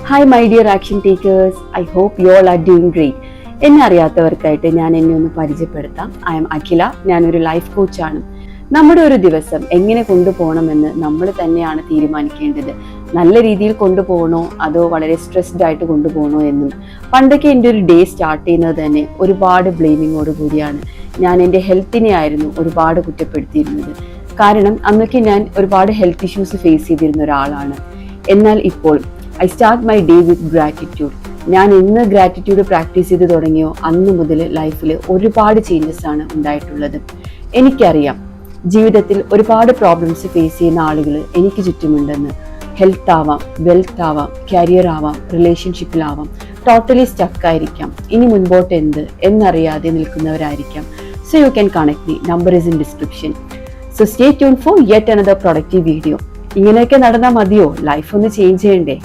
Hi my dear action takers, I hope you all are doing great. എന്നെ അറിയാത്തവർക്കായിട്ട് ഞാൻ എന്നെ ഒന്ന് പരിചയപ്പെടുത്താം. I am Akhila. ഞാനൊരു ലൈഫ് കോച്ചാണ്. നമ്മുടെ ഒരു ദിവസം എങ്ങനെ കൊണ്ടുപോകണമെന്ന് നമ്മൾ തന്നെയാണ് തീരുമാനിക്കേണ്ടത്. നല്ല രീതിയിൽ കൊണ്ടുപോകണോ അതോ വളരെ സ്ട്രെസ്ഡ് ആയിട്ട് കൊണ്ടുപോകണോ എന്നും. പണ്ടൊക്കെ എൻ്റെ ഒരു ഡേ സ്റ്റാർട്ട് ചെയ്യുന്നത് തന്നെ ഒരുപാട് ബ്ലെയിമിങ്ങോട് കൂടിയാണ്. ഞാൻ എൻ്റെ ഹെൽത്തിനെ ആയിരുന്നു ഒരുപാട് കുറ്റപ്പെടുത്തിയിരുന്നത്. കാരണം അന്നൊക്കെ ഞാൻ ഒരുപാട് ഹെൽത്ത് ഇഷ്യൂസ് ഫേസ് ചെയ്തിരുന്ന ഒരാളാണ്. എന്നാൽ ഇപ്പോൾ I start my day with gratitude. ഞാൻ ഇന്ന് ഗ്രാറ്റിറ്റ്യൂഡ് പ്രാക്ടീസ് ചെയ്ത് തുടങ്ങിയോ അന്ന് മുതൽ ലൈഫിൽ ഒരുപാട് ചേഞ്ചസ് ആണ് ഉണ്ടായിട്ടുള്ളത്. എനിക്കറിയാം ജീവിതത്തിൽ ഒരുപാട് പ്രോബ്ലംസ് ഫേസ് ചെയ്യുന്ന ആളുകൾ എനിക്ക് ചുറ്റുമുണ്ടെന്ന്. ഹെൽത്ത് ആവാം, വെൽത്ത് ആവാം, കരിയർ ആവാം, റിലേഷൻഷിപ്പിലാവാം, ടോട്ടലി സ്റ്റക്കായിരിക്കാം. ഇനി മുൻപോട്ട് എന്നറിയാതെ നിൽക്കുന്നവരായിരിക്കാം. So you can connect me. Number is in description. So stay tune for yet another productive video. ഇങ്ങനെയൊക്കെ നടന്നാൽ മതിയോ? ലൈഫ് ഒന്ന് ചേഞ്ച് ചെയ്യണ്ടേ?